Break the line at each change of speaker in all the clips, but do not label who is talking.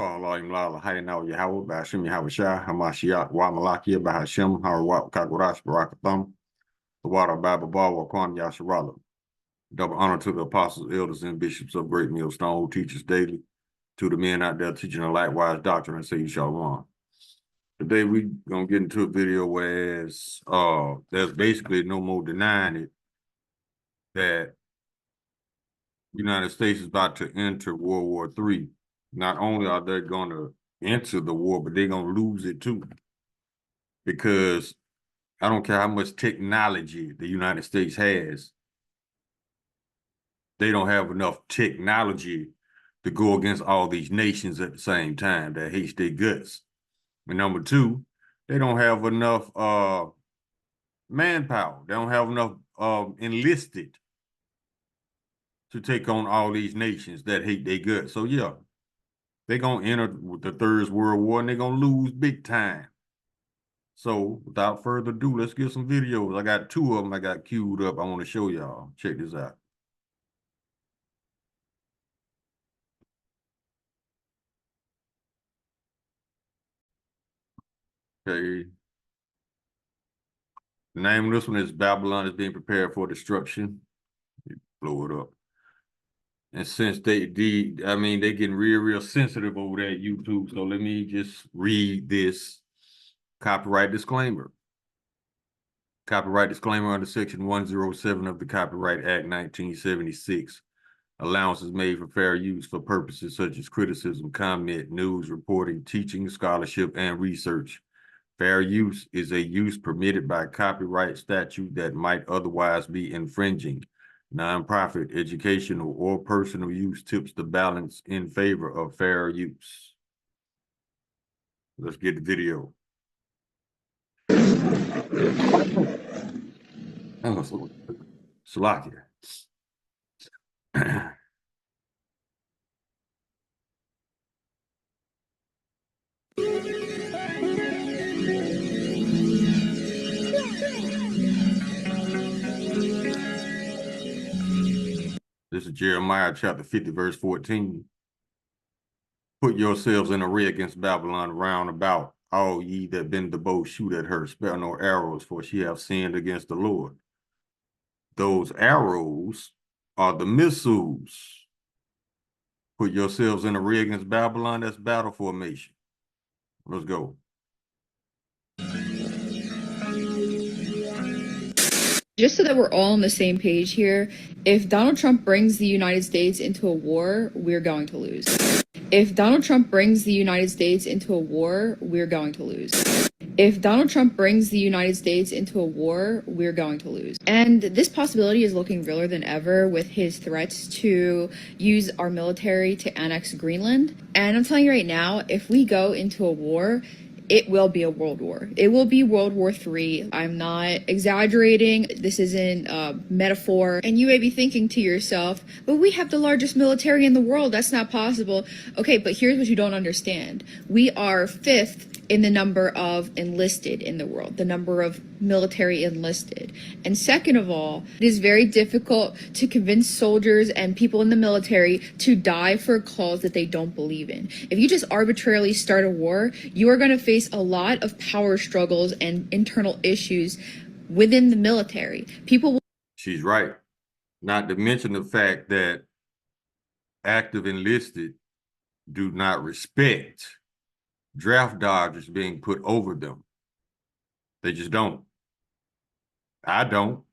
Allahim lala hayna Yahweh Bashim Yahweh Shah Hamashiach wa Malakia Bahashim Harawat Kagurash Barakatham the water Bible Bawa Kwan Yasharala. Double honor to the apostles, elders, and bishops of Great Millstone who teach us daily, to the men out there teaching a likewise doctrine and say you shall run. Today we gonna get into a video where there's basically no more denying it that the United States is about to enter World War III. Not only are they gonna enter the war, but they're gonna lose it too. Because I don't care how much technology the United States has, they don't have enough technology to go against all these nations at the same time that hates their guts. And number two, they don't have enough manpower. They don't have enough enlisted to take on all these nations that hate their guts. So yeah, they're gonna enter with the Third World War and they're gonna lose big time. So without further ado, let's get some videos. I got two of them I got queued up. I want to show y'all. Check this out. Okay. The name of this one is Babylon is being prepared for destruction. Blow it up. And since they're getting real sensitive over there at YouTube. So let me just read this copyright disclaimer. Copyright disclaimer under Section 107 of the Copyright Act 1976. Allowances made for fair use for purposes such as criticism, comment, news, reporting, teaching, scholarship, and research. Fair use is a use permitted by copyright statute that might otherwise be infringing. Nonprofit, educational, or personal use tips the balance in favor of fair use. Let's get the video. Oh, Slovakia. This is Jeremiah chapter 50, verse 14. Put yourselves in array against Babylon round about. All ye that bend the bow, shoot at her, spare no arrows, for she hath sinned against the Lord. Those arrows are the missiles. Put yourselves in array against Babylon. That's battle formation. Let's go.
Just so that we're all on the same page here, if Donald Trump brings the United States into a war, we're going to lose. If Donald Trump brings the United States into a war, we're going to lose. If Donald Trump brings the United States into a war, we're going to lose. And this possibility is looking realer than ever with his threats to use our military to annex Greenland. And I'm telling you right now, if we go into a war, it will be a world war. It will be World War III. I'm not exaggerating. This isn't a metaphor. And you may be thinking to yourself, but we have the largest military in the world. That's not possible. Okay, but here's what you don't understand. We are fifth in the number of enlisted in the world, the number of military enlisted. And second of all, it is very difficult to convince soldiers and people in the military to die for a cause that they don't believe in. If you just arbitrarily start a war, you are going to face a lot of power struggles and internal issues within the military. People will.
She's right. Not to mention the fact that active enlisted do not respect draft dodgers being put over them. They just don't. I don't.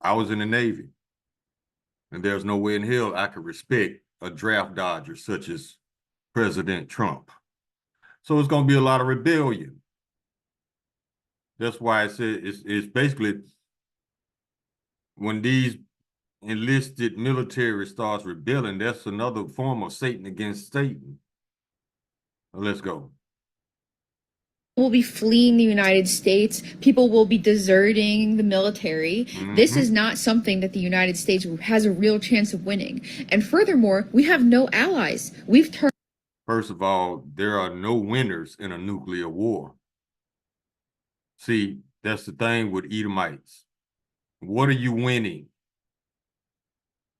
I was in the Navy, and there's no way in hell I could respect a draft dodger such as President Trump. So it's going to be a lot of rebellion. That's why I said it's basically when these enlisted military starts rebelling, that's another form of Satan against Satan. Let's go.
Will be fleeing the United States. People will be deserting the military. This is not something that the United States has a real chance of winning. And furthermore, we have no allies. We've turned.
First of all, there are no winners in a nuclear war. See, that's the thing with Edomites. What are you winning?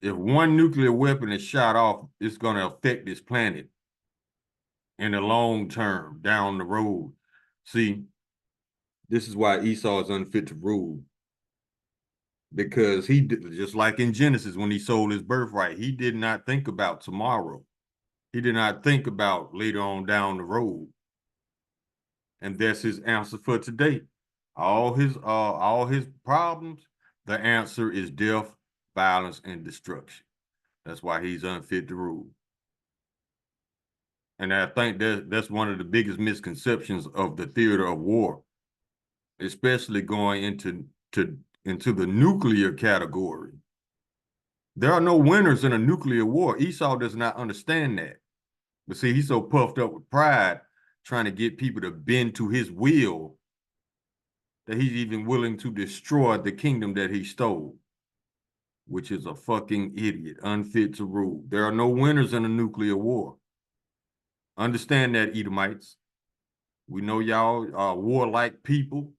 If one nuclear weapon is shot off, it's going to affect this planet. in the long term, down the road. See, this is why Esau is unfit to rule. Because he did, just like in Genesis when he sold his birthright, he did not think about tomorrow. He did not think about later on down the road. And that's his answer for today. All his problems, the answer is death, violence, and destruction. That's why he's unfit to rule. And I think that's one of the biggest misconceptions of the theater of war, especially going into the nuclear category. There are no winners in a nuclear war. Esau does not understand that. But see, he's so puffed up with pride, trying to get people to bend to his will, that he's even willing to destroy the kingdom that he stole, which is a fucking idiot, unfit to rule. There are no winners in a nuclear war. Understand that, Edomites. We know y'all are warlike people,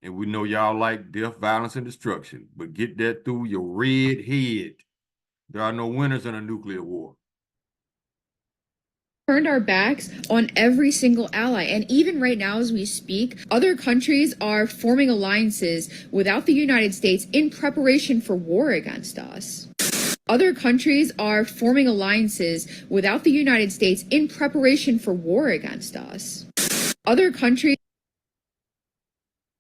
and we know y'all like death, violence, and destruction. But get that through your red head. There are no winners in a nuclear war.
Turned our backs on every single ally. And even right now, as we speak, other countries are forming alliances without the United States in preparation for war against us. Other countries are forming alliances without the United States in preparation for war against us. Other countries.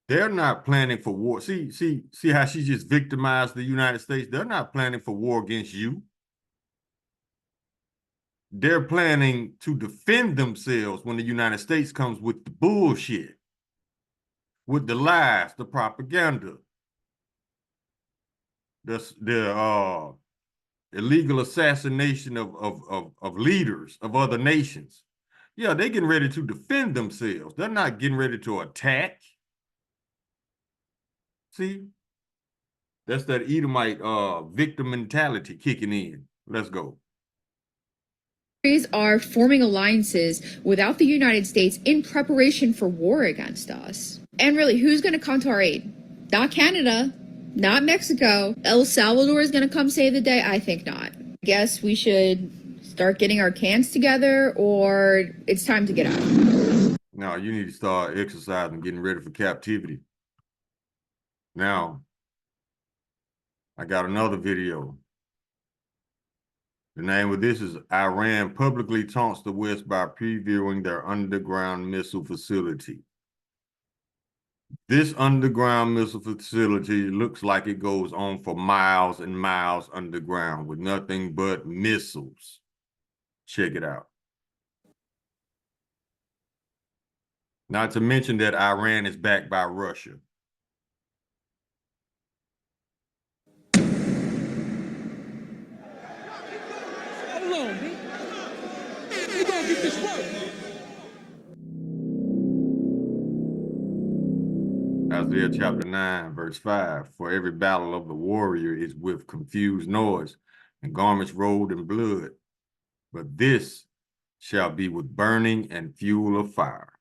They're not planning for war. See how she just victimized the United States? They're not planning for war against you. They're planning to defend themselves when the United States comes with the bullshit, with the lies, the propaganda, the illegal assassination of leaders of other nations. Yeah, they're getting ready to defend themselves. They're not getting ready to attack. See, that's that Edomite victim mentality kicking in. Let's go.
Are forming alliances without the United States in preparation for war against us. And really, who's going to come to our aid? Not Canada, not Mexico. El Salvador is going to come save the day? I think not. I guess we should start getting our cans together, or it's time to get out.
No, you need to start exercising, getting ready for captivity. Now, I got another video. The name of this is Iran publicly taunts the West by previewing their underground missile facility. This underground missile facility looks like it goes on for miles and miles underground with nothing but missiles. Check it out. Not to mention that Iran is backed by Russia.
Hold on, B. We gonna get this work.
Isaiah chapter 9, verse 5. For every battle of the warrior is with confused noise and garments rolled in blood. But this shall be with burning and fuel of fire.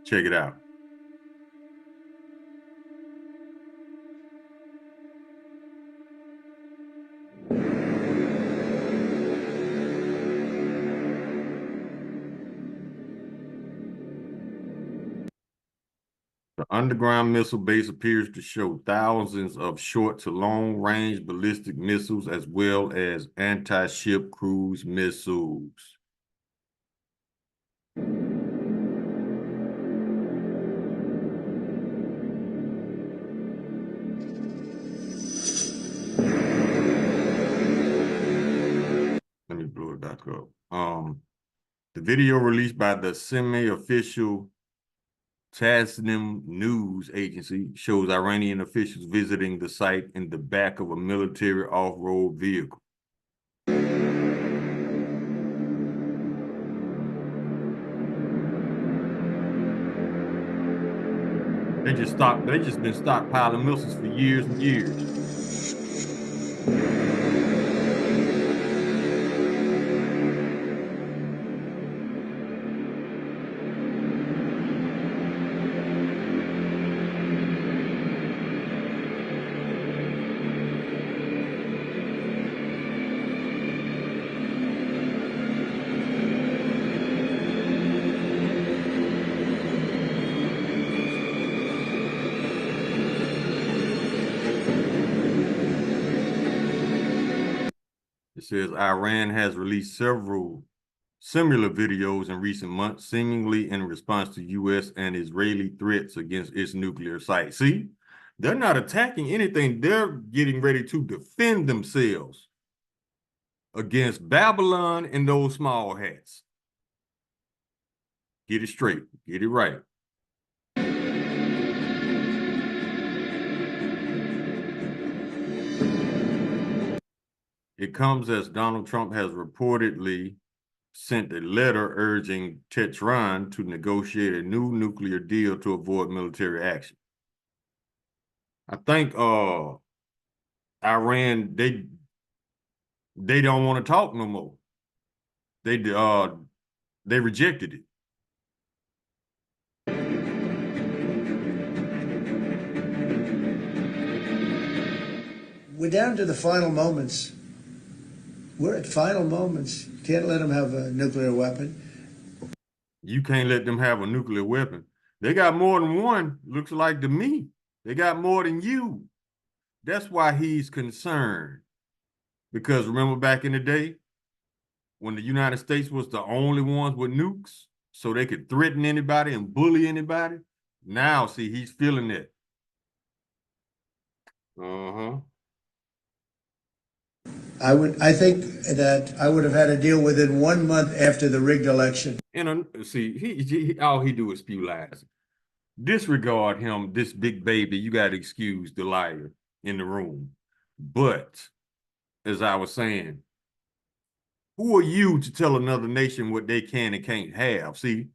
Check it out. The underground missile base appears to show thousands of short to long range ballistic missiles as well as anti-ship cruise missiles. Let me blow it back up. The video released by the semi-official Tasnim news agency shows Iranian officials visiting the site in the back of a military off-road vehicle. They just been stockpiling missiles for years and years. says Iran has released several similar videos in recent months, seemingly in response to U.S. and Israeli threats against its nuclear site. See, they're not attacking anything. They're getting ready to defend themselves against Babylon and those small hats. Get it straight. Get it right. It comes as Donald Trump has reportedly sent a letter urging Tehran to negotiate a new nuclear deal to avoid military action. I think Iran, they don't want to talk no more. They rejected it.
We're down to the final moments. We're at final moments. Can't let them have a nuclear weapon.
You can't let them have a nuclear weapon. They got more than one, looks like to me. They got more than you. That's why he's concerned. Because remember back in the day, when the United States was the only ones with nukes, so they could threaten anybody and bully anybody? Now, see, he's feeling it. Uh-huh.
I think that I would have had a deal within 1 month after the rigged election.
And see, all he do is spew lies. Disregard him, this big baby. You got to excuse the liar in the room. But as I was saying, who are you to tell another nation what they can and can't have? See,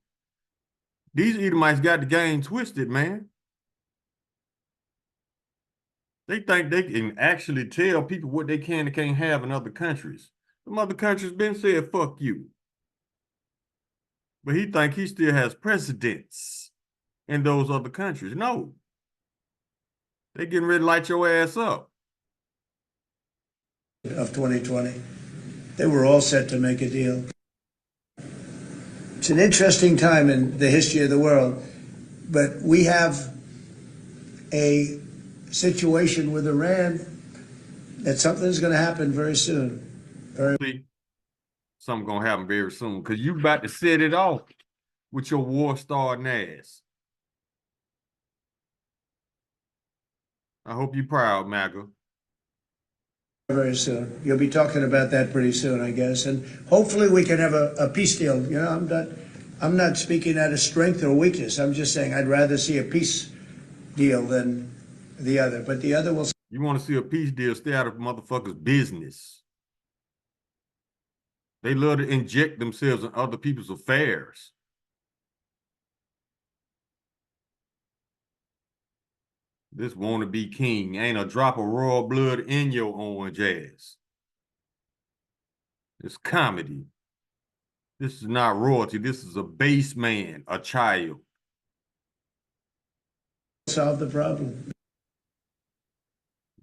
these Edomites got the game twisted, man. They think they can actually tell people what they can and can't have in other countries. Some other countries been said, fuck you. But he think he still has precedence in those other countries. No. They getting ready to light your ass up.
Of 2020. They were all set to make a deal. It's an interesting time in the history of the world, but we have a situation with Iran that something's going to happen very soon.
See, something going to happen very soon because you about to set it off with your war-starting ass. I hope you're proud, MAGA.
Very soon. You'll be talking about that pretty soon, I guess. And hopefully we can have a peace deal. You know, I'm not speaking out of strength or weakness. I'm just saying I'd rather see a peace deal than the other. But the other will.
You want to see a peace deal, stay out of motherfuckers' business. They love to inject themselves in other people's affairs. This wannabe king ain't a drop of royal blood in your orange ass. It's comedy. This is not royalty. This is a base man, a child.
Solve the problem.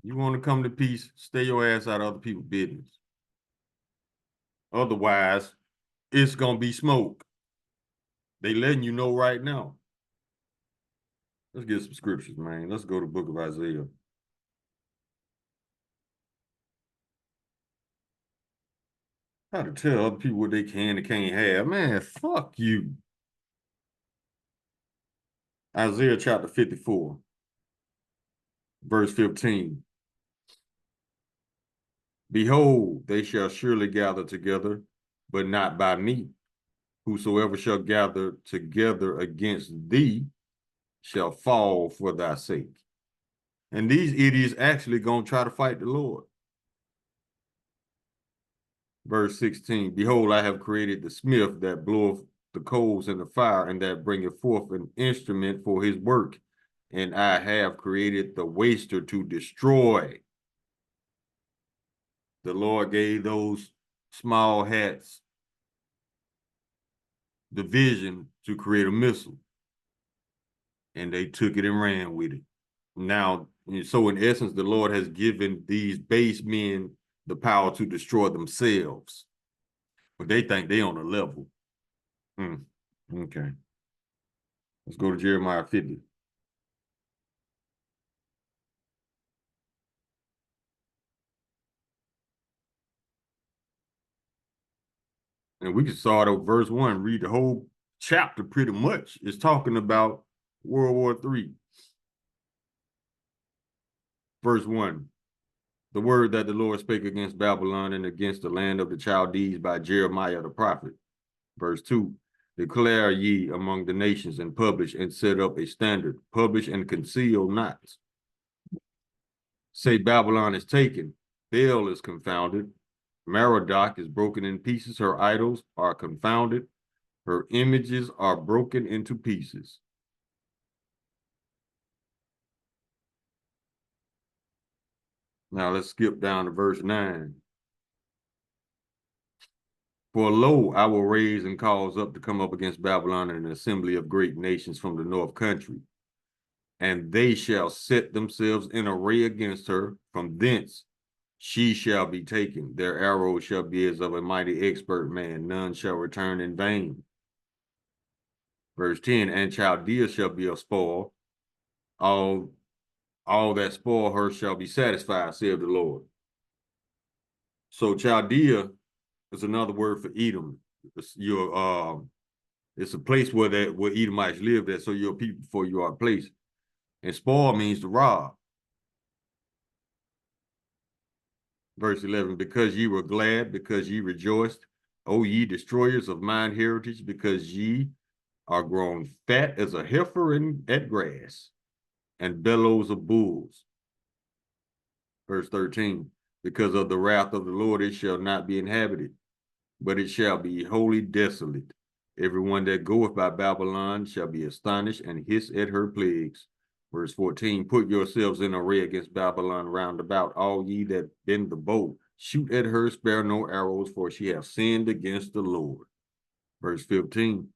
You want to come to peace, stay your ass out of other people's business. Otherwise, it's going to be smoke. They letting you know right now. Let's get some scriptures, man. Let's go to the book of Isaiah. How to tell other people what they can and can't have. Man, fuck you. Isaiah chapter 54, verse 15. Behold, they shall surely gather together, but not by me. Whosoever shall gather together against thee shall fall for thy sake. And these idiots actually gonna try to fight the Lord. Verse 16, behold, I have created the smith that bloweth the coals in the fire, and that bringeth forth an instrument for his work. And I have created the waster to destroy. The Lord gave those small hats the vision to create a missile. And they took it and ran with it. Now, so in essence, the Lord has given these base men the power to destroy themselves. But they think they on a level. Okay. Let's go to Jeremiah 50. And we can start at verse 1, read the whole chapter pretty much. It's talking about World War III. Verse 1, the word that the Lord spake against Babylon and against the land of the Chaldees by Jeremiah the prophet. Verse 2, declare ye among the nations and publish and set up a standard, publish and conceal not. Say Babylon is taken, Baal is confounded, Merodach is broken in pieces, her idols are confounded, her images are broken into pieces. Now let's skip down to verse 9. For lo, I will raise and cause up to come up against Babylon an assembly of great nations from the north country. And they shall set themselves in array against her. From thence she shall be taken. Their arrows shall be as of a mighty expert man. None shall return in vain. Verse 10, and Chaldea shall be a spoil. All that spoil her shall be satisfied, saith the Lord. So Chaldea is another word for Edom. It's a place where Edomites lived at, so you're a people before you are a place. And spoil means to rob. Verse 11, because ye were glad, because ye rejoiced, O ye destroyers of mine heritage, because ye are grown fat as a heifer at grass, and bellows of bulls. Verse 13, because of the wrath of the Lord it shall not be inhabited, but it shall be wholly desolate. Everyone that goeth by Babylon shall be astonished and hiss at her plagues. Verse 14, put yourselves in array against Babylon round about, all ye that bend the bow. Shoot at her, spare no arrows, for she hath sinned against the Lord. Verse 15,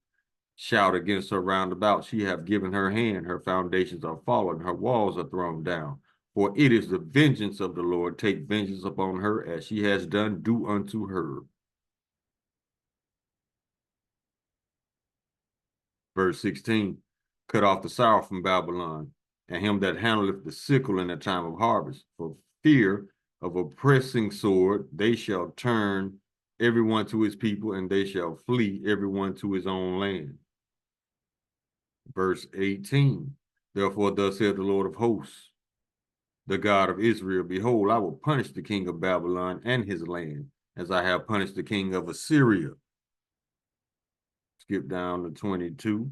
shout against her round about. She hath given her hand, her foundations are fallen, her walls are thrown down. For it is the vengeance of the Lord. Take vengeance upon her, as she has done, do unto her. Verse 16, cut off the sour from Babylon, and him that handleth the sickle in the time of harvest. For fear of a pressing sword, they shall turn everyone to his people, and they shall flee everyone to his own land. Verse 18, therefore thus saith the Lord of hosts, the God of Israel, behold, I will punish the king of Babylon and his land, as I have punished the king of Assyria. Skip down to 22.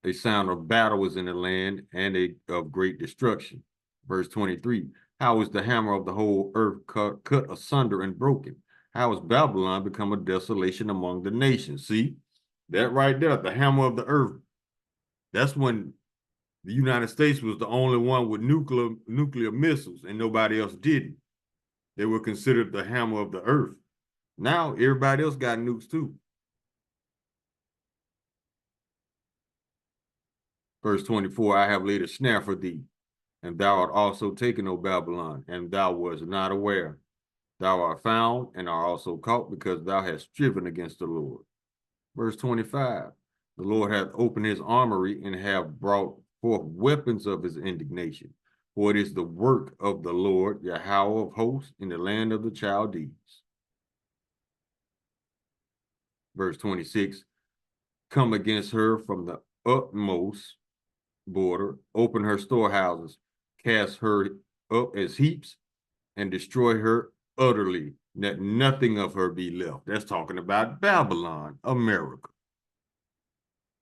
A sound of battle is in the land, and of great destruction. Verse 23, how is the hammer of the whole earth cut asunder and broken? How has Babylon become a desolation among the nations? See, that right there, the hammer of the earth. That's when the United States was the only one with nuclear missiles and nobody else didn't. They were considered the hammer of the earth. Now everybody else got nukes too. Verse 24, I have laid a snare for thee, and thou art also taken, O Babylon, and thou wast not aware. Thou art found and art also caught, because thou hast striven against the Lord. Verse 25, the Lord hath opened his armory and have brought forth weapons of his indignation. For it is the work of the Lord, Yahweh of hosts, in the land of the Chaldees. Verse 26, come against her from the utmost border, open her storehouses, cast her up as heaps, and destroy her utterly, that nothing of her be left. That's talking about Babylon, America.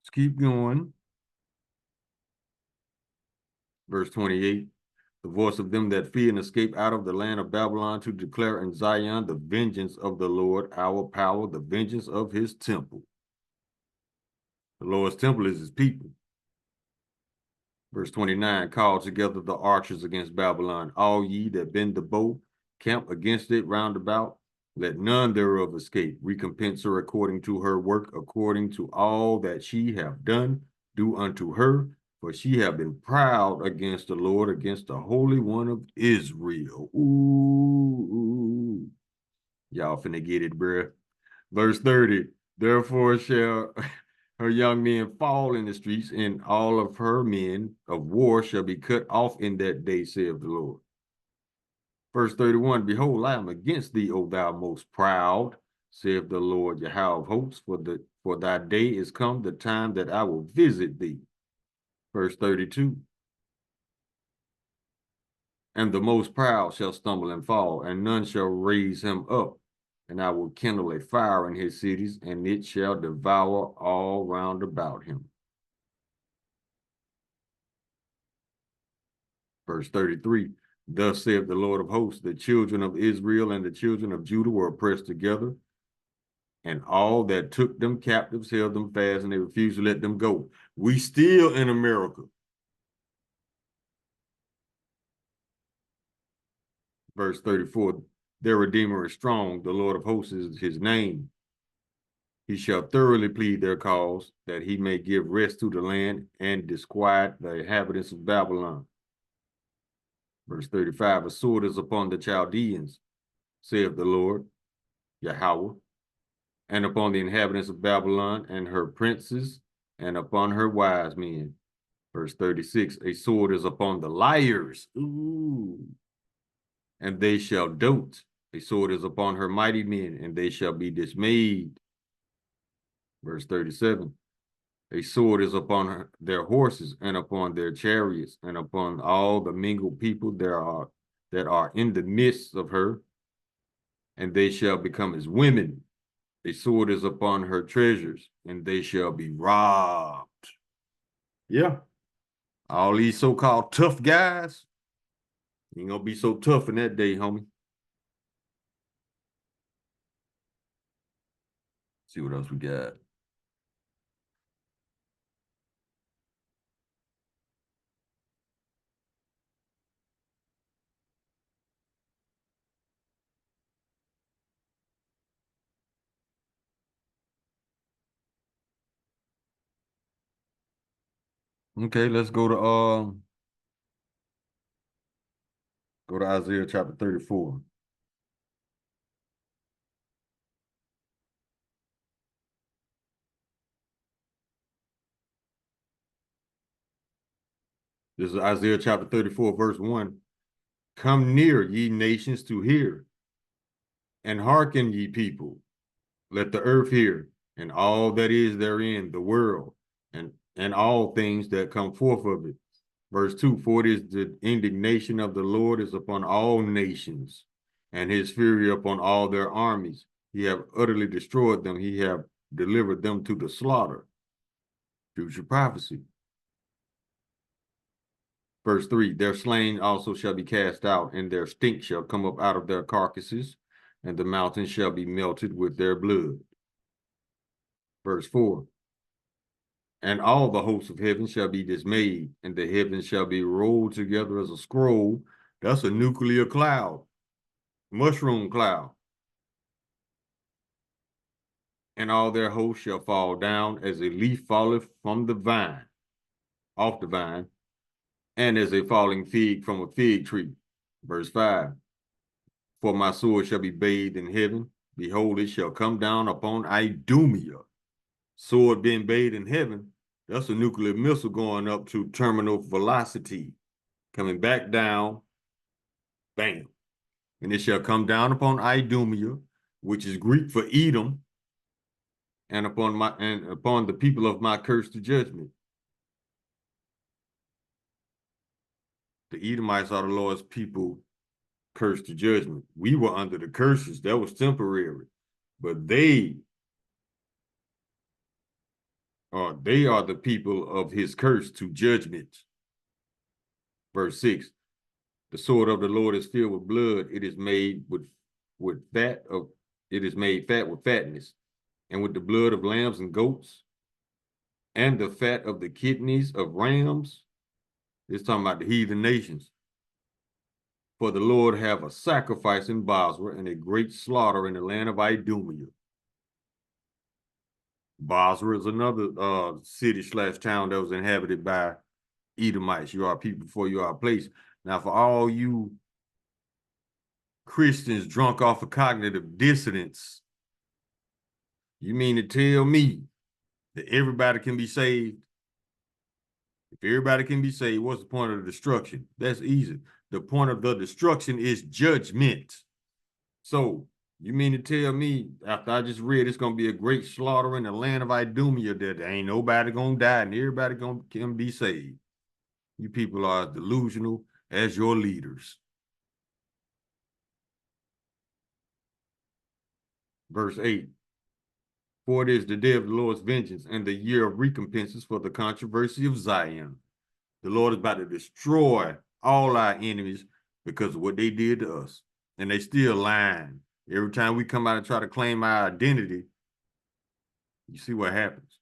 Let's keep going. Verse 28, the voice of them that flee and escape out of the land of Babylon, to declare in Zion the vengeance of the Lord, our power, the vengeance of his temple. The Lord's temple is his people. Verse 29, call together the archers against Babylon, all ye that bend the bow, camp against it round about, let none thereof escape. Recompense her according to her work, according to all that she have done, do unto her, for she have been proud against the Lord, against the Holy One of Israel. Ooh. Y'all finna get it, bruh. Verse 30, therefore shall her young men fall in the streets, and all of her men of war shall be cut off in that day, saith the Lord. Verse 31, behold, I am against thee, O thou most proud, saith the Lord Yahweh of hosts, for thy day is come, the time that I will visit thee. Verse 32. And the most proud shall stumble and fall, and none shall raise him up. And I will kindle a fire in his cities, and it shall devour all round about him. Verse 33. Thus saith the Lord of hosts, the children of Israel and the children of Judah were oppressed together, and all that took them captives held them fast, and they refused to let them go. We still in America. Verse 34, their Redeemer is strong, the Lord of hosts is his name. He shall thoroughly plead their cause, that he may give rest to the land and disquiet the inhabitants of Babylon. Verse 35, a sword is upon the Chaldeans, saith the Lord, Yahweh, and upon the inhabitants of Babylon and her princes, and upon her wise men. Verse 36, a sword is upon the liars, ooh, and they shall dote. A sword is upon her mighty men, and they shall be dismayed. Verse 37, a sword is upon their horses, and upon their chariots, and upon all the mingled people that are in the midst of her, and they shall become as women. A sword is upon her treasures, and they shall be robbed. Yeah. All these so-called tough guys, you ain't gonna be so tough in that day, homie. See what else we got. Okay, let's go to Isaiah chapter 34. This is Isaiah chapter 34, verse 1. Come near, ye nations, to hear, and hearken, ye people. Let the earth hear, and all that is therein, the world, and all things that come forth of it. Verse 2, for it is the indignation of the Lord is upon all nations, and his fury upon all their armies. He have utterly destroyed them. He have delivered them to the slaughter. Future prophecy. Verse 3, their slain also shall be cast out, and their stink shall come up out of their carcasses, and the mountains shall be melted with their blood. Verse 4, and all the hosts of heaven shall be dismayed, and the heavens shall be rolled together as a scroll. That's a nuclear cloud, mushroom cloud. And all their hosts shall fall down as a leaf falleth from the vine, off the vine, and as a falling fig from a fig tree. Verse 5, for my sword shall be bathed in heaven. Behold, it shall come down upon Idumea. Sword being bathed in heaven, that's a nuclear missile going up to terminal velocity, coming back down, bam. And it shall come down upon Idumea, which is Greek for Edom, and upon the people of my curse to judgment. The Edomites are the Lord's people cursed to judgment. We were under the curses. That was temporary. But they are the people of his curse to judgment. Verse 6, the sword of the Lord is filled with blood. It is made fat with fatness, and with the blood of lambs and goats, and the fat of the kidneys of rams. It's talking about the heathen nations. For the Lord have a sacrifice in Basra, and a great slaughter in the land of Idumea. Basra is another city/town that was inhabited by Edomites. You are people before you are a place. Now, for all you Christians drunk off of cognitive dissonance, you mean to tell me that everybody can be saved? If everybody can be saved, what's the point of the destruction? That's easy. The point of the destruction is judgment. So You mean to tell me after I just read it's gonna be a great slaughter in the land of Idumea that there ain't nobody gonna die and everybody can be saved? You people are delusional as your leaders. Verse 8. For it is the day of the Lord's vengeance and the year of recompenses for the controversy of Zion. The Lord is about to destroy all our enemies because of what they did to us. And they still lying. Every time we come out and try to claim our identity, you see what happens.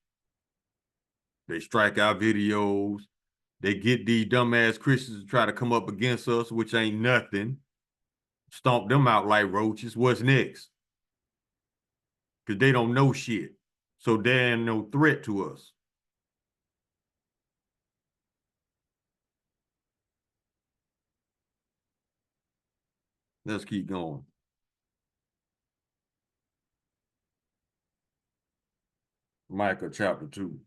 They strike our videos. They get these dumbass Christians to try to come up against us, which ain't nothing. Stomp them out like roaches. What's next? Because they don't know shit. So they ain't no threat to us. Let's keep going. Micah chapter 2.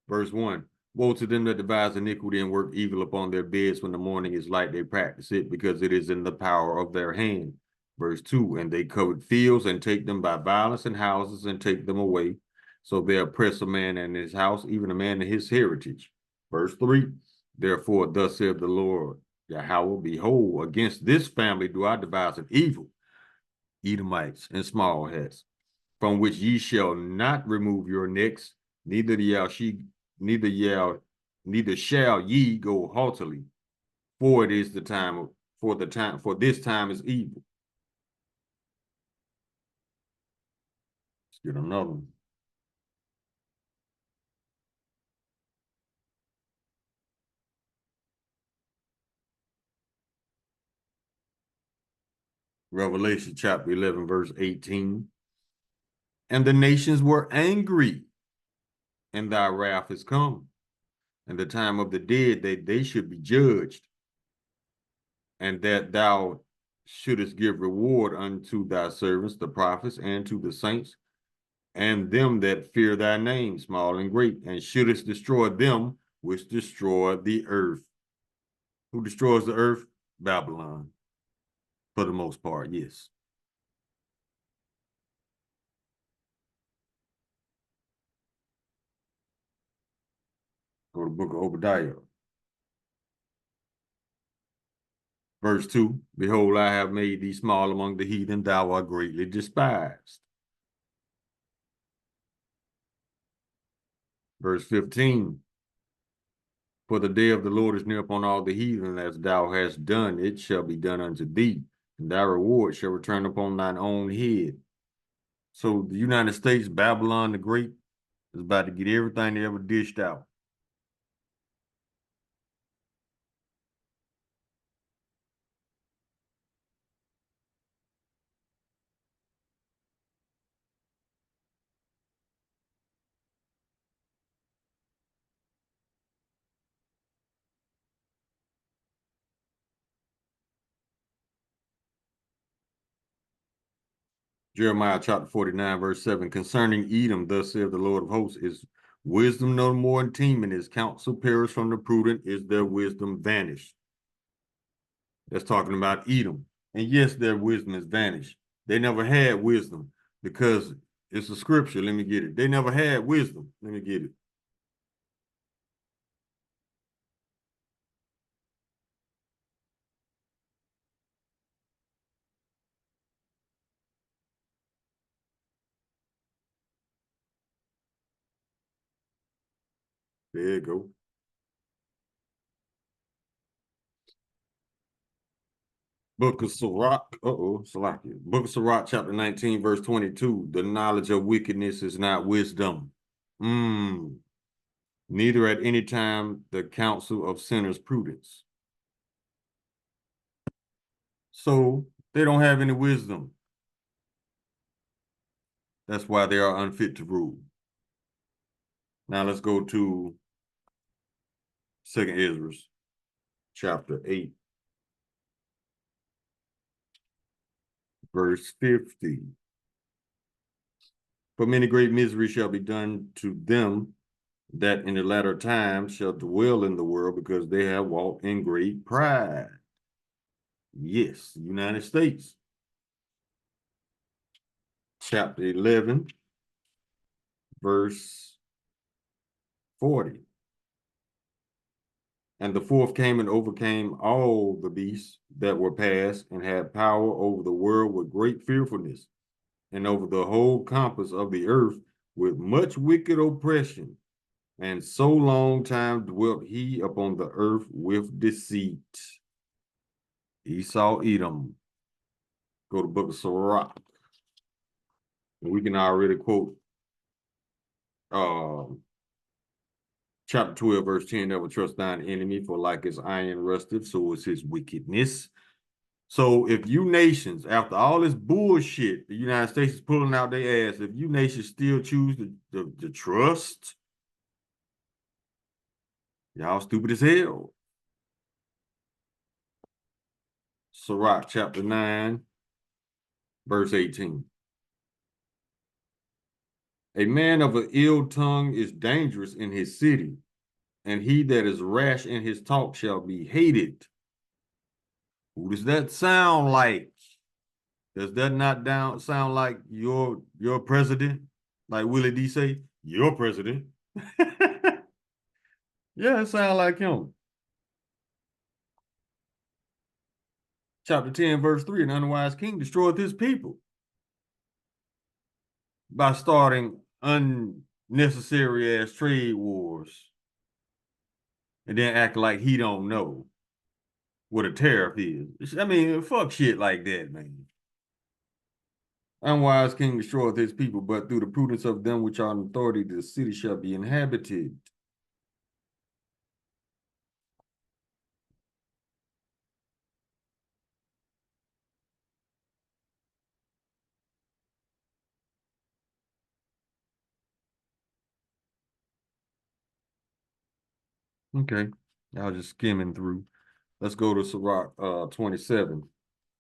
Verse 1. Woe to them that devise iniquity and work evil upon their beds when the morning is light, they practice it because it is in the power of their hand. Verse 2. And they covet fields and take them by violence and houses and take them away. So they oppress a man and his house, even a man and his heritage. Verse 3. Therefore, thus saith the Lord Yahweh, behold, against this family do I devise an evil, Edomites and small heads, from which ye shall not remove your necks, neither shall ye go haughtily, for it is the time for this time is evil. Let's get another one. Revelation chapter 11, verse 18. And the nations were angry, and thy wrath is come, and the time of the dead that they should be judged, and that thou shouldest give reward unto thy servants, the prophets, and to the saints, and them that fear thy name, small and great, and shouldest destroy them which destroy the earth. Who destroys the earth? Babylon. For the most part, yes. Go to the book of Obadiah. Verse 2, behold, I have made thee small among the heathen, thou art greatly despised. Verse 15, for the day of the Lord is near upon all the heathen, as thou hast done, it shall be done unto thee, and thy reward shall return upon thine own head. So the United States, Babylon the Great, is about to get everything they ever dished out. Jeremiah chapter 49, verse 7, concerning Edom, thus saith the Lord of hosts, is wisdom no more in team, and his counsel perished from the prudent, is their wisdom vanished. That's talking about Edom. And yes, their wisdom is vanished. They never had wisdom because it's a scripture. Let me get it. They never had wisdom. Let me get it. There you go. Book of Sirach, Salakia. Book of Sirach, chapter 19, verse 22. The knowledge of wickedness is not wisdom. Neither at any time the counsel of sinners prudence. So they don't have any wisdom. That's why they are unfit to rule. Now let's go to 2nd Ezra, chapter 8. Verse 50. For many great misery shall be done to them that in the latter time shall dwell in the world, because they have walked in great pride. Yes, United States. chapter 11, verse 40. And the fourth came and overcame all the beasts that were passed, and had power over the world with great fearfulness, and over the whole compass of the earth with much wicked oppression. And so long time dwelt he upon the earth with deceit. Esau, Edom. Go to book of Sirach. We can already quote chapter 12, verse 10, never trust thine enemy, for like as iron rusted, so is his wickedness. So if you nations, after all this bullshit the United States is pulling out their ass, if you nations still choose to trust, y'all stupid as hell. Sirach chapter 9, verse 18. A man of an ill tongue is dangerous in his city, and he that is rash in his talk shall be hated. Who does that sound like? Does that not sound like your president? Like Willie D say, your president. Yeah, it sounds like him. Chapter 10, verse 3, an unwise king destroyed his people by starting unnecessary ass trade wars and then act like he don't know what a tariff is. I mean, fuck shit like that, man. Unwise king destroyeth his people, but through the prudence of them which are in authority, the city shall be inhabited. Okay, I was just skimming through. Let's go to Sirach 27,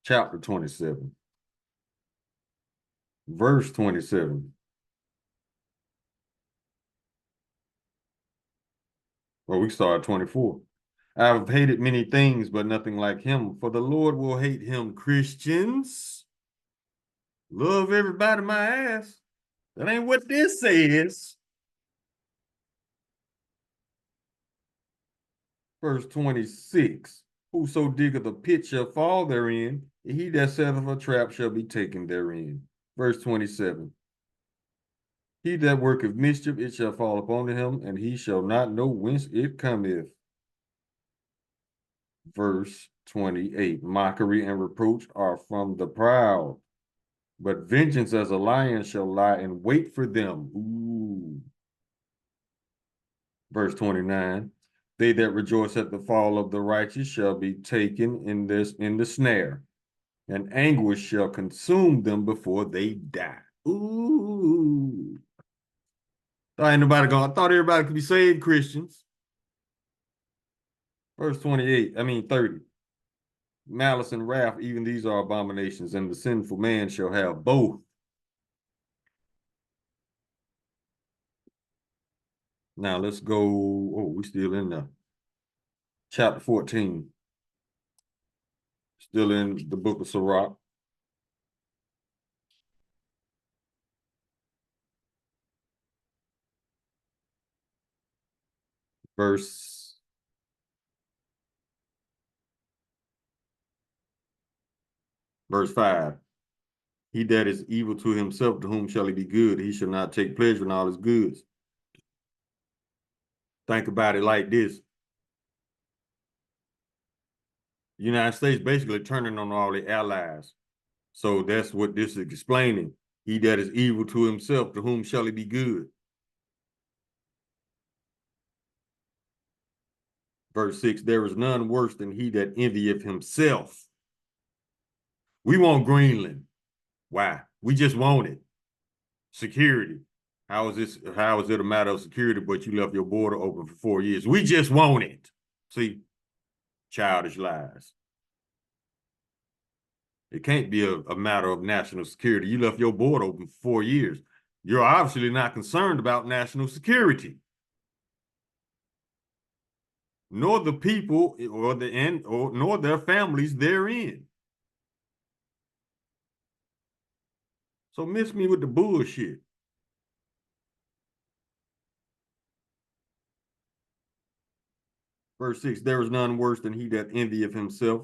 chapter 27, verse 27. Well, we start at 24. I have hated many things, but nothing like him, for the Lord will hate him. Christians, love everybody my ass. That ain't what this says. Verse 26. Whoso diggeth a pit shall fall therein, and he that setteth a trap shall be taken therein. Verse 27. He that worketh mischief, it shall fall upon him, and he shall not know whence it cometh. Verse 28. Mockery and reproach are from the proud, but vengeance as a lion shall lie in wait for them. Ooh. Verse 29. They that rejoice at the fall of the righteous shall be taken in the snare, and anguish shall consume them before they die. Ooh. I thought everybody could be saved Christians. Verse 30. Malice and wrath, even these are abominations, and the sinful man shall have both. Now let's go. Oh, we still in the chapter 14. Still in the book of Sirach. Verse 5. He that is evil to himself, to whom shall he be good? He shall not take pleasure in all his goods. Think about it like this. The United States basically turning on all the allies. So that's what this is explaining. He that is evil to himself, to whom shall he be good? Verse 6, there is none worse than he that envieth himself. We want Greenland. Why? We just want it. Security. How is it a matter of security, but you left your border open for 4 years? We just want it. See, childish lies. It can't be a matter of national security. You left your border open for 4 years. You're obviously not concerned about national security, nor the people nor their families therein. So miss me with the bullshit. Verse 6, there is none worse than he that envieth himself,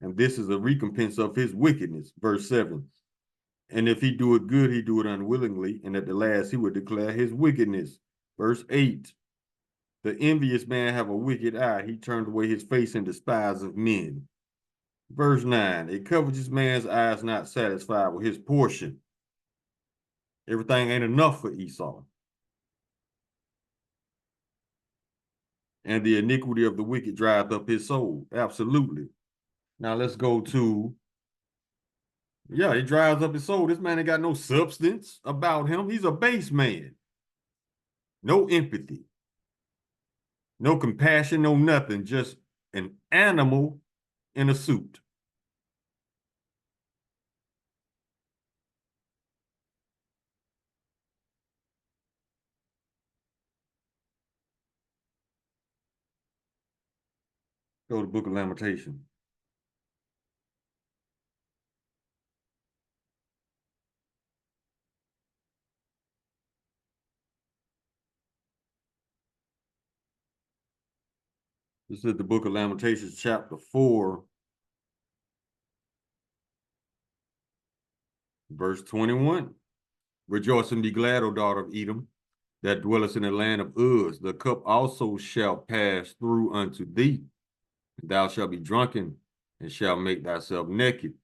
and this is a recompense of his wickedness. Verse 7, and if he do it good, he do it unwillingly, and at the last he would declare his wickedness. Verse 8, the envious man have a wicked eye. He turned away his face in despise of men. Verse 9, a covetous man's eye is not satisfied with his portion. Everything ain't enough for Esau. And the iniquity of the wicked drieth up his soul. Absolutely. Now let's go to, yeah, it drives up his soul. This man ain't got no substance about him. He's a base man. No empathy. No compassion, no nothing. Just an animal in a suit. Go to the Book of Lamentation. This is the Book of Lamentations, chapter 4, verse 21. Rejoice and be glad, O daughter of Edom, that dwellest in the land of Uz. The cup also shall pass through unto thee. Thou shalt be drunken, and shalt make thyself naked.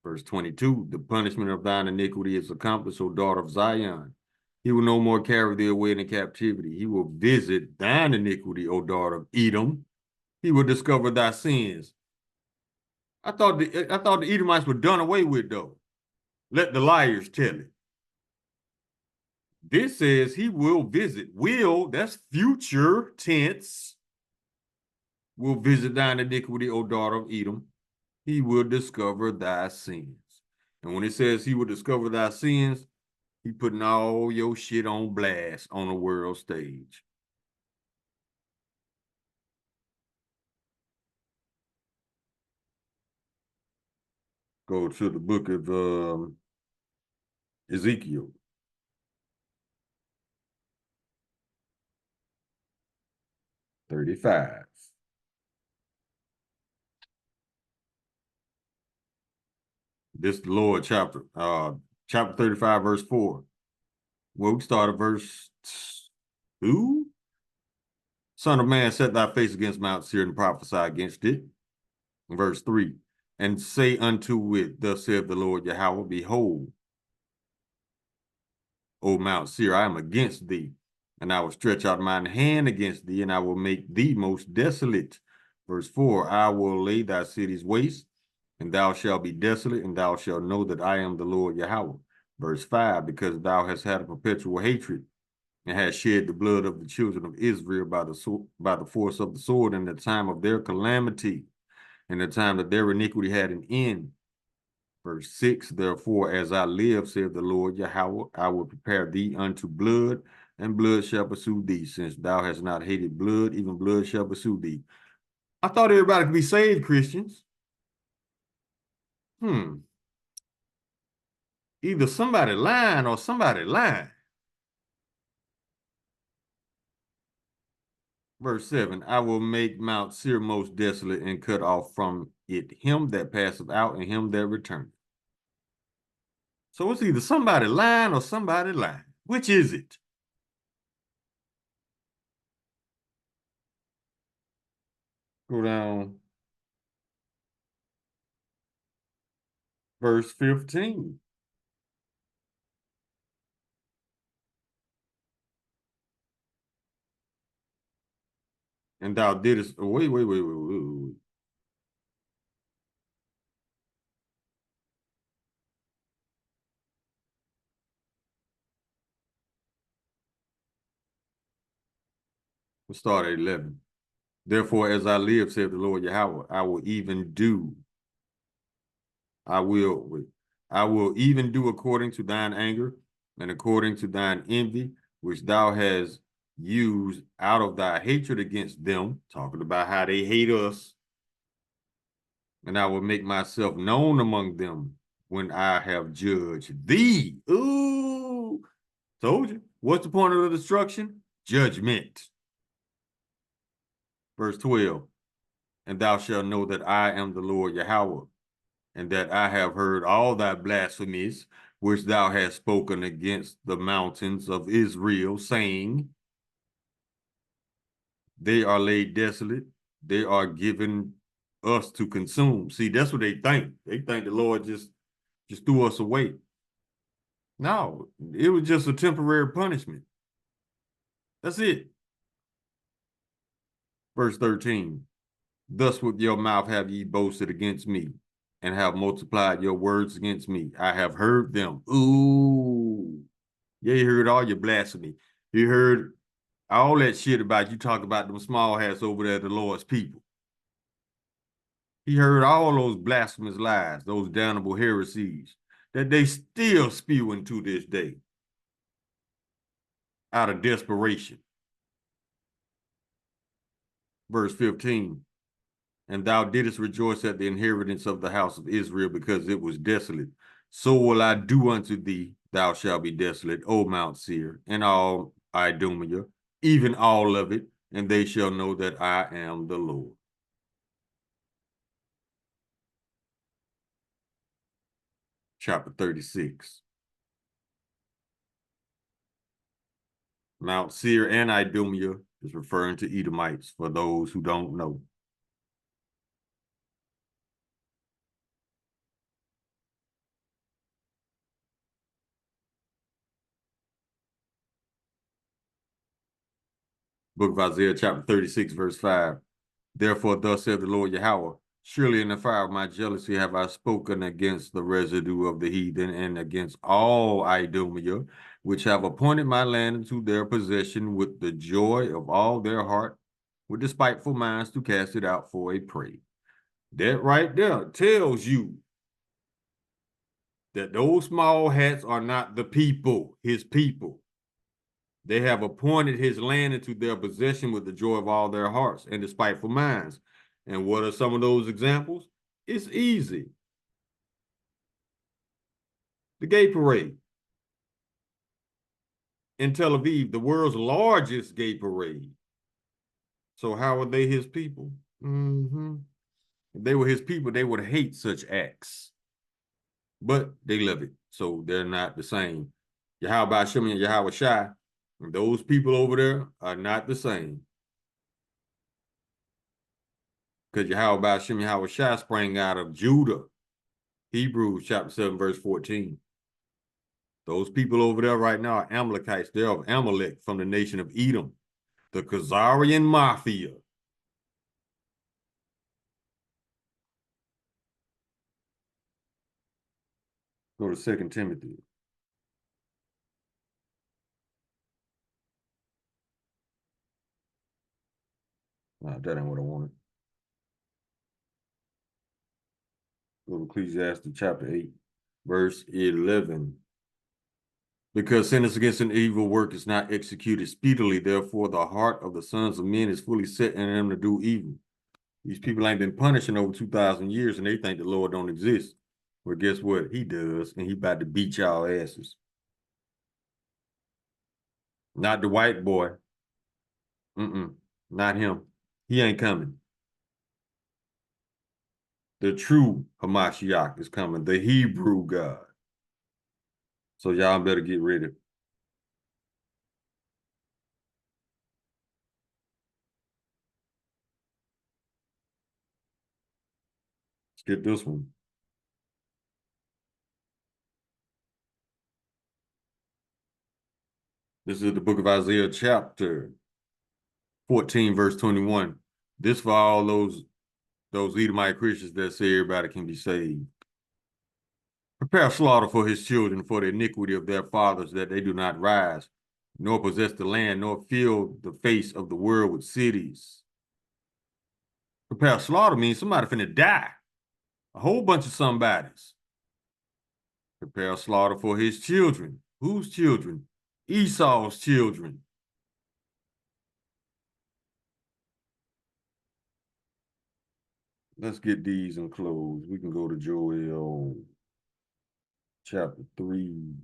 Verse 22, the punishment of thine iniquity is accomplished, O daughter of Zion. He will no more carry thee away into captivity. He will visit thine iniquity, O daughter of Edom. He will discover thy sins. I thought the Edomites were done away with, though. Let the liars tell it. This says he will visit. Will, that's future tense. Will visit thine iniquity, O daughter of Edom. He will discover thy sins. And when it says he will discover thy sins, he putting all your shit on blast on the world stage. Go to the book of Ezekiel. (35). This Lord chapter 35, verse 4. Well, we start at verse 2. Son of man, set thy face against Mount Seir and prophesy against it. Verse 3. And say unto it, thus saith the Lord Yahweh, behold, O Mount Seir, I am against thee, and I will stretch out mine hand against thee, and I will make thee most desolate. Verse 4, I will lay thy cities waste, and thou shalt be desolate, and thou shalt know that I am the Lord Yahweh. Verse 5, because thou hast had a perpetual hatred, and hast shed the blood of the children of Israel by the force of the sword in the time of their calamity, in the time that their iniquity had an end. Verse 6, therefore, as I live, saith the Lord Yahweh, I will prepare thee unto blood, and blood shall pursue thee. Since thou hast not hated blood, even blood shall pursue thee. I thought everybody could be saved, Christians. Either somebody lying or somebody lying. Verse 7, I will make Mount Seir most desolate, and cut off from it him that passeth out, and him that returneth. So it's either somebody lying or somebody lying. Which is it? Go down. Verse 15. And thou didst, wait. We'll start at 11. Therefore, as I live, saith the Lord Yahweh, I will even do according to thine anger and according to thine envy, which thou hast used out of thy hatred against them, talking about how they hate us. And I will make myself known among them, when I have judged thee. Ooh, told you. What's the point of the destruction? Judgment. Verse 12. And thou shalt know that I am the Lord Yahweh, and that I have heard all thy blasphemies, which thou hast spoken against the mountains of Israel, saying, they are laid desolate, they are given us to consume. See, that's what they think. They think the Lord just threw us away. No, it was just a temporary punishment. That's it. Verse 13. Thus with your mouth have ye boasted against me, and have multiplied your words against me. I have heard them. Ooh. Yeah, you heard all your blasphemy. You heard all that shit about you talk about them small hats over there, the Lord's people. He heard all those blasphemous lies, those damnable heresies that they still spewing to this day out of desperation. Verse 15. And thou didst rejoice at the inheritance of the house of Israel, because it was desolate. So will I do unto thee, thou shalt be desolate, O Mount Seir, and all Idumea, even all of it, and they shall know that I am the Lord. Chapter 36. Mount Seir and Idumea is referring to Edomites, for those who don't know. Book of Isaiah, chapter 36, verse 5. Therefore, thus saith the Lord Yahweh, surely in the fire of my jealousy have I spoken against the residue of the heathen, and against all Idumea, which have appointed my land into their possession with the joy of all their heart, with despiteful minds to cast it out for a prey. That right there tells you that those small hats are not the people, his people. They have appointed his land into their possession with the joy of all their hearts and despiteful minds. And what are some of those examples? It's easy. The gay parade in Tel Aviv, the world's largest gay parade. So how are they his people? If they were his people, they would hate such acts. But they love it, so they're not the same. Yahweh Hashem and Yahweh Shai, those people over there are not the same. Because Yahweh Hashem and Yahweh Shai sprang out of Judah. Hebrews chapter 7, verse 14. Those people over there right now are Amalekites. They're of Amalek from the nation of Edom, the Khazarian Mafia. Go to 2 Timothy. No, that ain't what I wanted. Go to Ecclesiastes chapter 8, verse 11. Because sentence against an evil work is not executed speedily, therefore the heart of the sons of men is fully set in them to do evil. These people ain't been punishing over 2,000 years, and they think the Lord don't exist. Well, guess what? He does, and he about to beat y'all asses. Not the white boy. Not him. He ain't coming. The true Hamashiach is coming, the Hebrew God. So y'all better get ready. Let's get this one. This is the book of Isaiah, chapter 14, verse 21. This for all those Edomite Christians that say everybody can be saved. Prepare slaughter for his children for the iniquity of their fathers, that they do not rise, nor possess the land, nor fill the face of the world with cities. Prepare slaughter means somebody finna die. A whole bunch of somebodies. Prepare slaughter for his children. Whose children? Esau's children. Let's get these and close. We can go to Joel. chapter 3.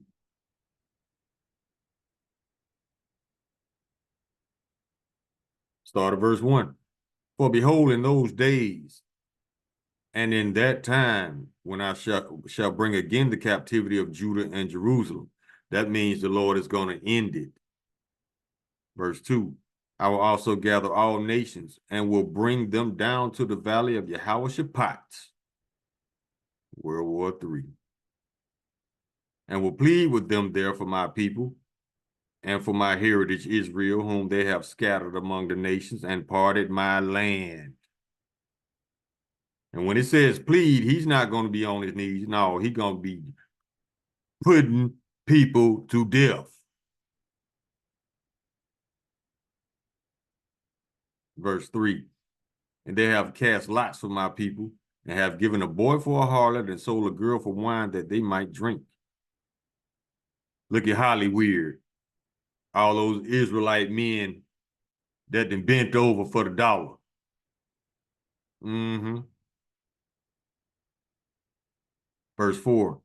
Start at verse 1. For behold, in those days and in that time, when I shall bring again the captivity of Judah and Jerusalem. That means the Lord is going to end it. Verse 2. I will also gather all nations and will bring them down to the valley of Jehoshaphat. World War III. And will plead with them there for my people and for my heritage Israel, whom they have scattered among the nations and parted my land. And when it says plead, he's not going to be on his knees. No, he's going to be putting people to death. Verse 3. And they have cast lots for my people and have given a boy for a harlot and sold a girl for wine that they might drink. Look at Holly Weird. All those Israelite men that been bent over for the dollar. Verse 4.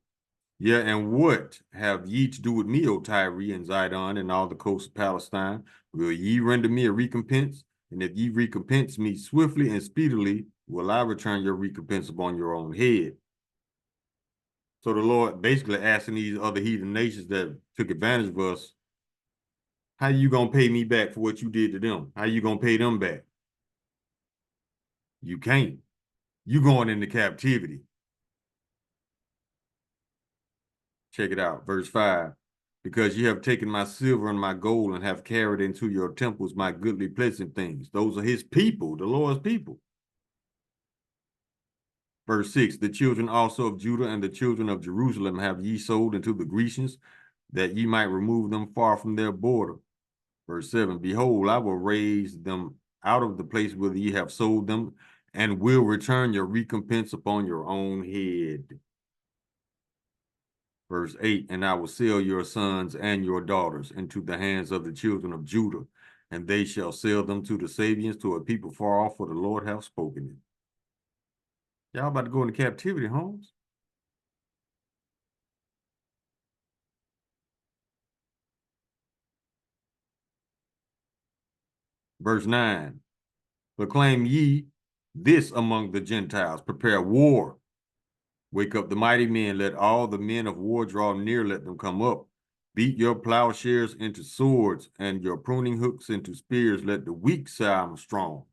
Yeah, and what have ye to do with me, O Tyre and Zidon, and all the coasts of Palestine? Will ye render me a recompense? And if ye recompense me swiftly and speedily, will I return your recompense upon your own head? So the Lord basically asking these other heathen nations that took advantage of us, how you going to pay me back for what you did to them? How you going to pay them back? You can't. You going into captivity. Check it out. Verse 5. Because you have taken my silver and my gold and have carried into your temples my goodly pleasant things. Those are his people, the Lord's people. Verse 6. The children also of Judah and the children of Jerusalem have ye sold into the Grecians, that ye might remove them far from their border. Verse 7. Behold, I will raise them out of the place where ye have sold them, and will return your recompense upon your own head. Verse 8, and I will sell your sons and your daughters into the hands of the children of Judah, and they shall sell them to the Sabians, to a people far off, for the Lord hath spoken it. Y'all about to go into captivity, Holmes? Verse 9, proclaim ye this among the Gentiles, prepare war. Wake up the mighty men, let all the men of war draw near, let them come up. Beat your plowshares into swords and your pruning hooks into spears, let the weak say I'm strong.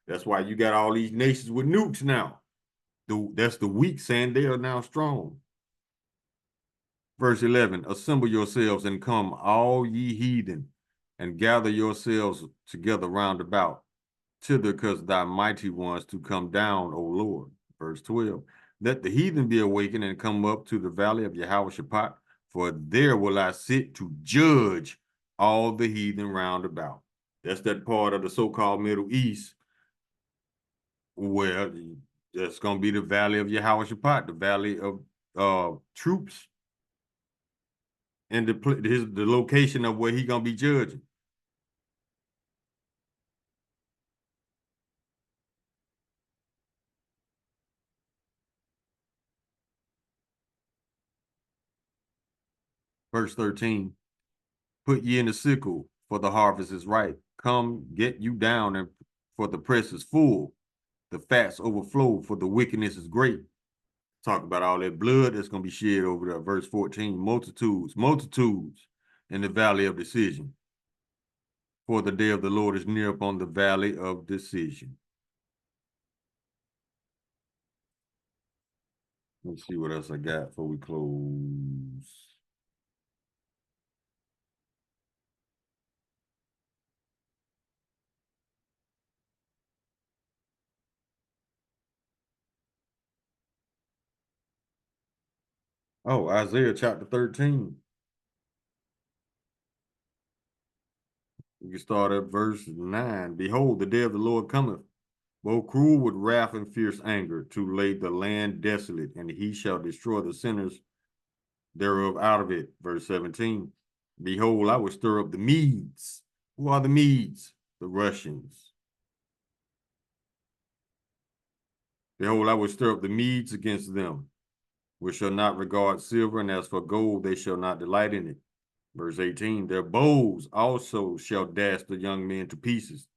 That's why you got all these nations with nukes now. That's the weak saying they are now strong. Verse 11, assemble yourselves and come, all ye heathen, and gather yourselves together round about, thither cause thy mighty ones to come down, O Lord. Verse 12, let the heathen be awakened and come up to the valley of Jehoshaphat, for there will I sit to judge all the heathen round about. That's that part of the so-called Middle East where that's going to be the valley of Jehoshaphat, the valley of troops, and the location of where he's going to be judging. Verse 13, put ye in the sickle, for the harvest is ripe. Come, get you down, and for the press is full. The fats overflow, for the wickedness is great. Talk about all that blood that's going to be shed over there. Verse 14, multitudes in the valley of decision. For the day of the Lord is near upon the valley of decision. Let's see what else I got before we close. Oh, Isaiah chapter 13. We can start at verse 9. Behold, the day of the Lord cometh, both cruel with wrath and fierce anger, to lay the land desolate, and he shall destroy the sinners thereof out of it. Verse 17. Behold, I will stir up the Medes. Who are the Medes? The Russians. Behold, I will stir up the Medes against them, which shall not regard silver, and as for gold, they shall not delight in it. Verse 18, their bows also shall dash the young men to pieces,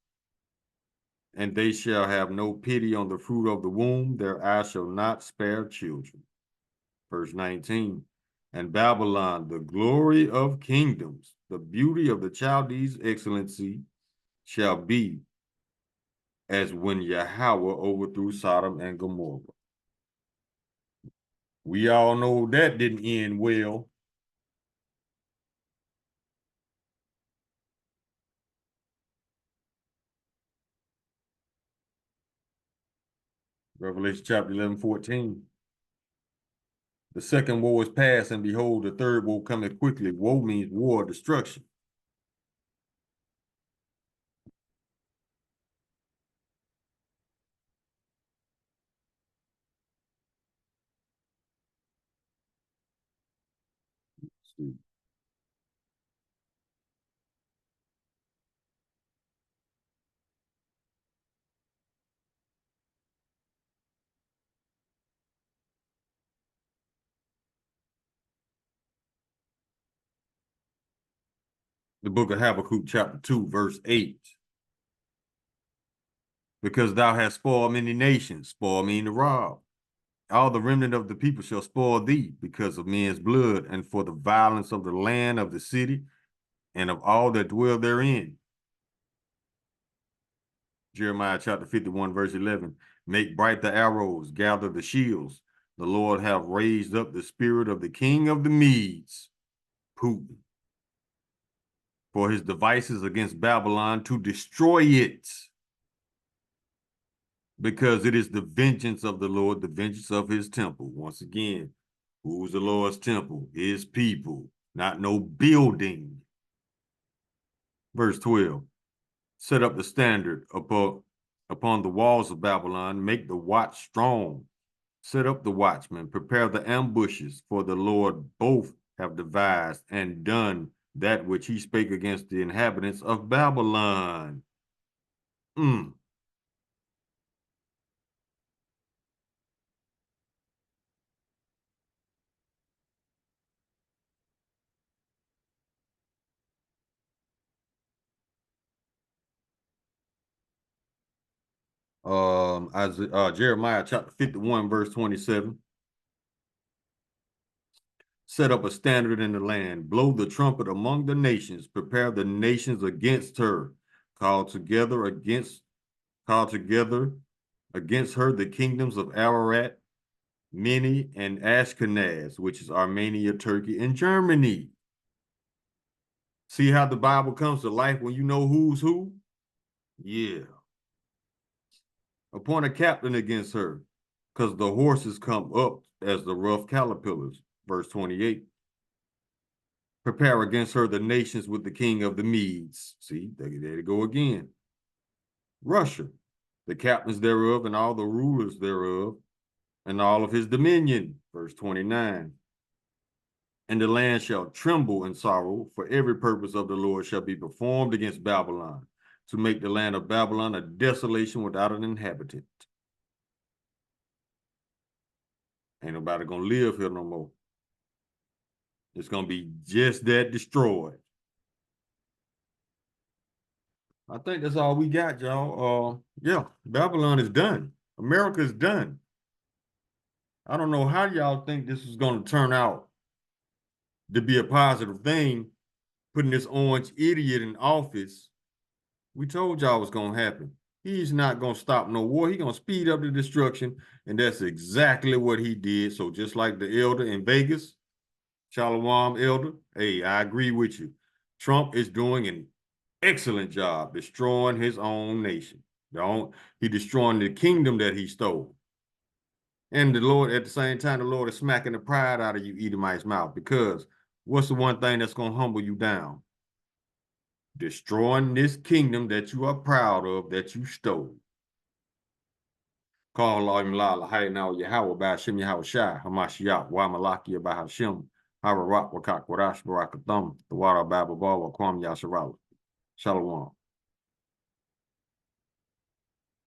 and they shall have no pity on the fruit of the womb, their eyes shall not spare children. Verse 19, and Babylon, the glory of kingdoms, the beauty of the Chaldees' excellency, shall be as when Yahweh overthrew Sodom and Gomorrah. We all know that didn't end well. Revelation chapter 11, 14. The second woe is past, and behold, the third woe cometh quickly. Woe means war, destruction. The book of Habakkuk, chapter 2, verse 8. Because thou hast spoiled many nations, spoil mean to rob. All the remnant of the people shall spoil thee because of men's blood, and for the violence of the land of the city, and of all that dwell therein. Jeremiah chapter 51, verse 11. Make bright the arrows, gather the shields. The Lord have raised up the spirit of the king of the Medes, Putin, for his devices against Babylon to destroy it. Because it is the vengeance of the Lord, the vengeance of his temple. Once again, who's the Lord's temple? His people, not no building. Verse 12. Set up the standard upon the walls of Babylon, make the watch strong. Set up the watchmen, prepare the ambushes, for the Lord both have devised and done that which he spake against the inhabitants of Babylon. Jeremiah chapter 51, verse 27. Set up a standard in the land, blow the trumpet among the nations, prepare the nations against her, call together against her the kingdoms of Ararat, Mini, and Ashkenaz, which is Armenia, Turkey, and Germany. See how the Bible comes to life when you know who's who? Yeah. Appoint a captain against her, because the horses come up as the rough caterpillars. Verse 28. Prepare against her the nations with the king of the Medes. See, there they go again. Russia, the captains thereof, and all the rulers thereof, and all of his dominion. Verse 29. And the land shall tremble in sorrow, for every purpose of the Lord shall be performed against Babylon, to make the land of Babylon a desolation without an inhabitant. Ain't nobody gonna live here no more. It's gonna be just that destroyed. I think that's all we got, y'all. Yeah, Babylon is done. America is done. I don't know how y'all think this is gonna turn out to be a positive thing, putting this orange idiot in office. We told y'all what's gonna happen. He's not gonna stop no war. He's gonna speed up the destruction, and that's exactly what he did. So just like the elder in Vegas, Shalom elder, hey, I agree with you. Trump is doing an excellent job destroying his own nation. He destroying the kingdom that he stole. And the Lord, at the same time, the Lord is smacking the pride out of you, Edomite's mouth, because what's the one thing that's going to humble you down? Destroying this kingdom that you are proud of, that you stole. Call Allah Imlala, Hayna Yahweh, Bashim Yahweh Shai, Hamashiach, Wamalaki, Bahashim, Hararat, Wakak, Warash, Barakatham, the Wara Bababa, Kwam Yasharala. Shalom.